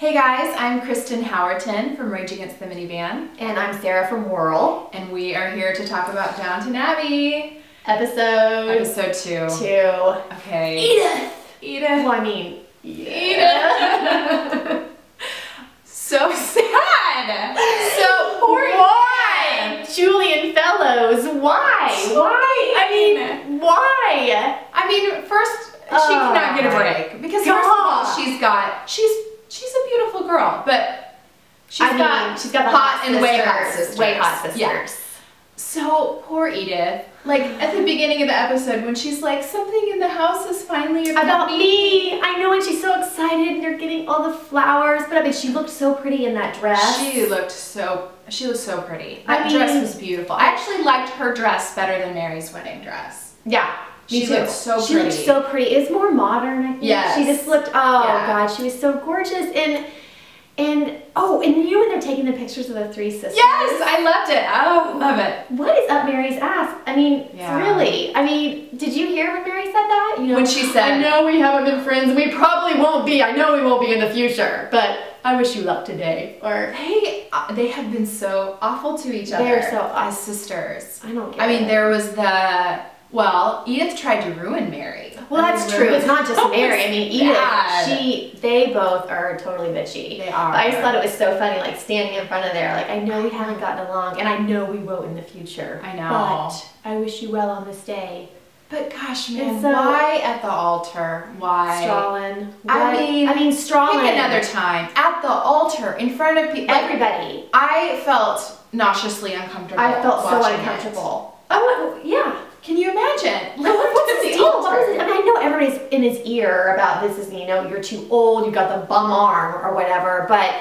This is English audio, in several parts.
Hey guys, I'm Kristen Howerton from Rage Against the Minivan. And I'm Sarah from Whirl. And we are here to talk about Downton Abbey. Episode 2. Okay. Edith. Well, I mean, Edith. So sad. So poor. Why? Julian Fellows, why? Why? I mean, why? I mean, first, she cannot get a break. Because first of all, she's a beautiful girl, but she's got the hot and way hot sisters. Way hot sisters. Yeah. So poor Edith. Like at the beginning of the episode when she's like, something in the house is finally about me. I know, and she's so excited and they're getting all the flowers, but I mean she looked so pretty in that dress. She was so pretty. That dress was beautiful. I actually liked her dress better than Mary's wedding dress. Yeah. She looked so pretty. She looked so pretty. It's more modern, I think. Yes. She just looked, God, she was so gorgeous. And you know when they're taking the pictures of the three sisters? Yes, I loved it. Oh, love it. What is up Mary's ass? I mean, really? I mean, did you hear when Mary said that? You know, when she said, I know we haven't been friends, and we probably won't be. I know we won't be in the future, but I wish you luck today. Or they have been so awful to each other. They're so as sisters. I don't get it. I mean, there was Edith tried to ruin Mary. Well, that's true. It's not just Mary. I mean, Edith, they both are totally bitchy. They are. But I just thought it was so funny, like standing in front of there, like, I know we haven't gotten along, and I know we won't in the future. I know. But I wish you well on this day. But gosh, man, why at the altar? Why? Strawlin. I mean, Strawlin. Pick another time. At the altar, in front of people. Everybody. I felt nauseously uncomfortable. I felt so uncomfortable. Oh, yeah. Can you imagine? Like, what's the deal? What was it? I mean, I know everybody's in his ear about this is, you know, you're too old, you got the bum arm or whatever, but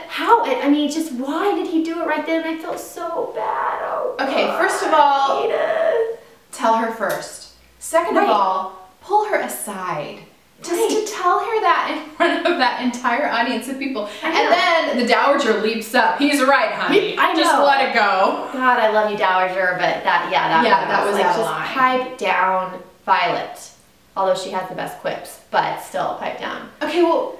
how, I mean, just why did he do it right then? I felt so bad. Oh, okay, God. first of all, Edith. Tell her first. Second of all, pull her aside. Just to tell her that in front of that entire audience of people. And then the Dowager leaps up. He's right, honey. I know. Just let it go. God, I love you, Dowager, but that was like just line. pipe down Violet. Although she has the best quips, but still pipe down. Okay, well,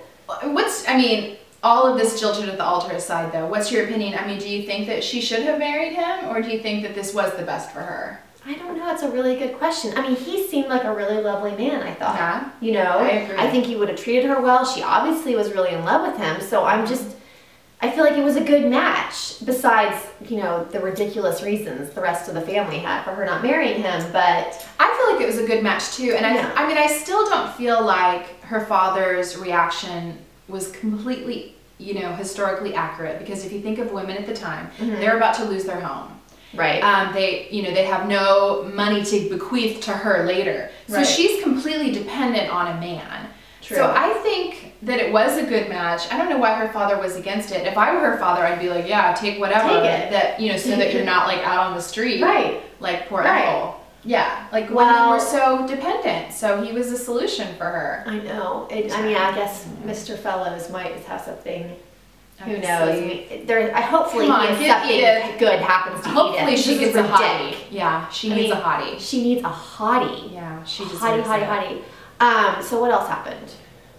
all of this jilted at the altar aside though, what's your opinion? I mean, do you think that she should have married him, or do you think that this was the best for her? I don't know. It's a really good question. I mean, he seemed like a really lovely man, I thought. Yeah. You know? I agree. I think he would have treated her well. She obviously was really in love with him. So I feel like it was a good match, besides, you know, the ridiculous reasons the rest of the family had for her not marrying him. But I feel like it was a good match too. And I mean, I still don't feel like her father's reaction was completely, you know, historically accurate. Because if you think of women at the time, they're about to lose their home. Right. They have no money to bequeath to her later. So she's completely dependent on a man. True. So I think that it was a good match. I don't know why her father was against it. If I were her father, I'd be like, yeah, take whatever. Take it. That, you know, so that you're not like out on the street. Right. Like poor Ethel. Yeah. Like women were so dependent. So he was a solution for her. I know. I mean, I guess Mr. Fellows might have something. Who knows? Hopefully something good happens to Edith. Hopefully she gets a hottie. Yeah, she needs a hottie. She needs a hottie. Yeah, she deserves hottie. So what else happened?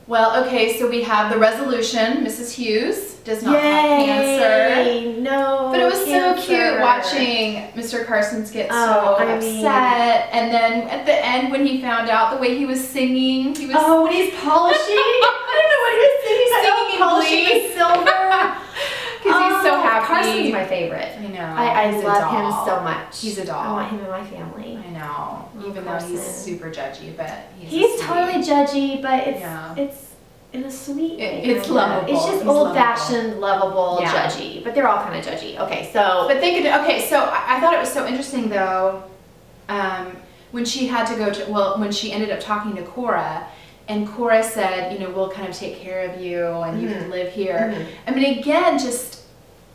Well, okay, so we have the resolution. Mrs. Hughes does not have cancer. No. But it was so cute watching Mr. Carson's get so upset. And then at the end when he found out the way he was singing, he was when he's polishing. I don't know what he was singing. Polishing the silver. Because he's so happy. Carson's my favorite. I know. I love him so much. He's a doll. I want him in my family. I know. Even though he's super judgy, but he's totally judgy, but it's in a sweet way. It's lovable. It's just old-fashioned, lovable, judgy. But they're all kind of judgy. Okay, so. But think of it. Okay, so I thought it was so interesting though, when she had to go to when she ended up talking to Cora. And Cora said, you know, we'll kind of take care of you and you can live here. I mean, again, just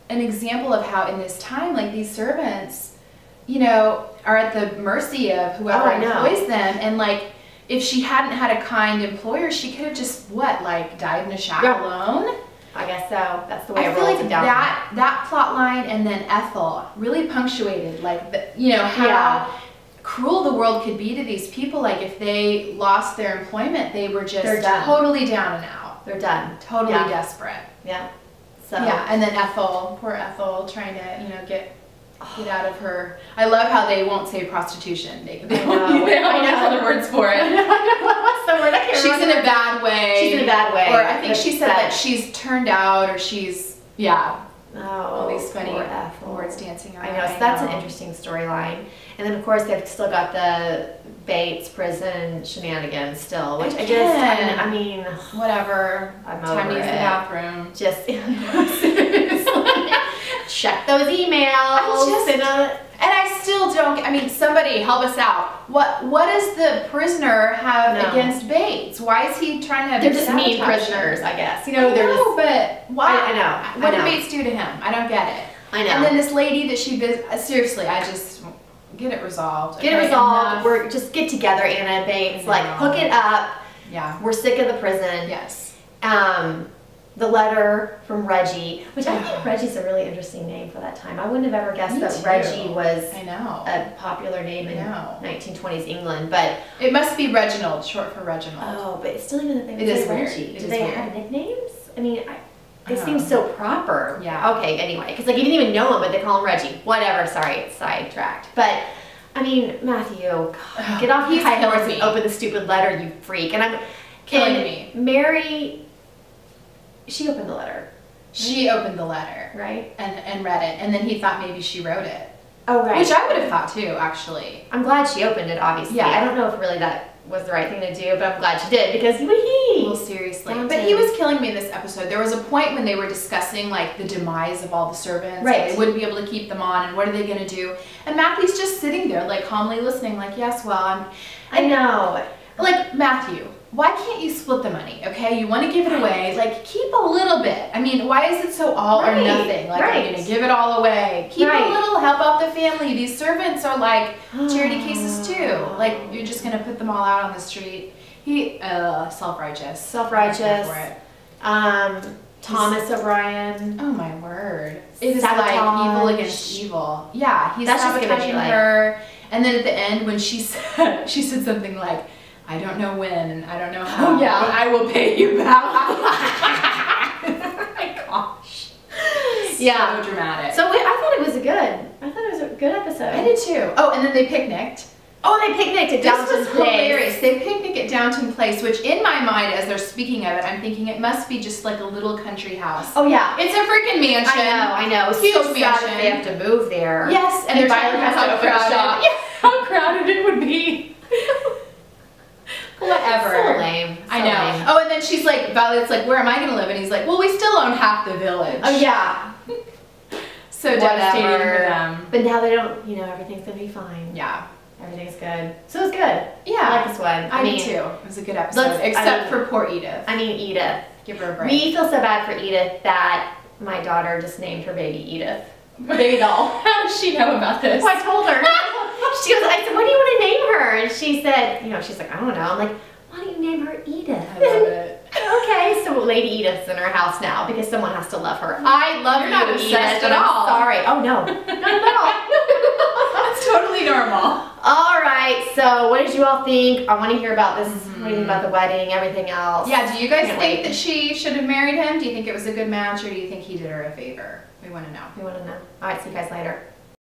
an example of how in this time, like these servants, you know, are at the mercy of whoever employs them. And like, if she hadn't had a kind employer, she could have just, died in a shack alone? I guess so. That's the way I feel like that plot line and then Ethel really punctuated, how cruel the world could be to these people. Like if they lost their employment, they were just totally down and out. they're done. Totally desperate. Yeah. So. Yeah, and then Ethel, poor Ethel, trying to, you know, get out of her. I love how they won't say prostitution. They don't have other words for it. What's the word? I can't She's in a bad way. She's in a bad way. Or I think she said that she's turned out, or she's, Oh, all these funny Ethel. words dancing around. I know, so that's an interesting storyline. And then, of course, they've still got the Bates prison shenanigans still, which I mean, whatever. I'm Time to over use the it. bathroom. Just check those emails. And I still don't. I mean, somebody help us out. What does the prisoner have against Bates? Why is he trying to? They're just mean prisoners, I guess. You know, but why? I know. What did Bates do to him? I don't get it. I know. And then this lady that she seriously, I just get it resolved. Get it resolved. We're just get together, Anna Bates. Like hook it up. Yeah. We're sick of the prison. Yes. The letter from Reggie, which I think Reggie's a really interesting name for that time. I wouldn't have ever guessed that Reggie was a popular name in 1920s England, but it must be Reginald, short for Reginald. Oh, but still, even if they would say Reggie, do they have nicknames? I mean, they seem so proper. Yeah. Okay. Anyway, because like you didn't even know him, but they call him Reggie. Whatever. Sorry, sidetracked. But I mean, Matthew, get off your high horse and open the stupid letter, you freak. And I'm killing me. Mary. She opened the letter. She opened the letter. Right. And read it. And then he thought maybe she wrote it. Oh, right. Which I would have thought too, actually. I'm glad she opened it, obviously. Yeah. I don't know if really that was the right thing to do, but I'm glad she did because wee. Well, seriously. But he was killing me in this episode. There was a point when they were discussing like the demise of all the servants. Right. They wouldn't be able to keep them on, and what are they going to do? And Matthew's just sitting there, like calmly listening, like, yes, well, I know. Like, Matthew, why can't you split the money, okay? You want to give it away, like, keep a little bit. I mean, why is it so all or nothing? Like, I'm going to give it all away. Keep a little, help out the family. These servants are like charity cases too. Like, you're just going to put them all out on the street. He, self-righteous. Self-righteous. Thomas O'Brien. Oh my word. It is like evil against evil. Yeah, he's sabotaging her. And then at the end when she said something like, I don't know when, and I don't know how, but I will pay you back. Oh my gosh. Yeah. So dramatic. So I thought it was a good episode. I did too. Oh, and then they picnicked. Oh, they picnicked at Downton Place. Hilarious. They picnic at Downton Place, which in my mind, as they're speaking of it, I'm thinking it must be just like a little country house. Oh yeah, it's a freaking mansion. I know. It's huge so mansion. Sad if they have to move there. Yes, and they're talking about how crowded. Yeah, how crowded it would be. Whatever. So lame. I know. Lame. Oh, and then she's like, Violet's like, where am I going to live? And he's like, well, we still own half the village. Oh yeah. So devastating for them. But now they don't. You know, everything's gonna be fine. Yeah. Everything's good. So it's good. Yeah. I like this one. I mean, do too. It was a good episode. Except for poor Edith. I mean, Edith. Give her a break. We feel so bad for Edith that my daughter just named her baby Edith. Baby doll. How does she know about this? Well, I told her. She goes, I said, what do you want to name her? And she said, you know, she's like, I don't know. I'm like, why don't you name her Edith? I love it. Okay, so Lady Edith's in our house now because someone has to love her. I love you, not obsessed Edith, at all. I'm sorry. Oh, no. Not at all. That's totally normal. All right, so what did you all think? I want to hear about this. What do you think about the wedding, everything else? Yeah, do you guys think that she should have married him? Do you think it was a good match, or do you think he did her a favor? We want to know. We want to know. All right, see you guys later.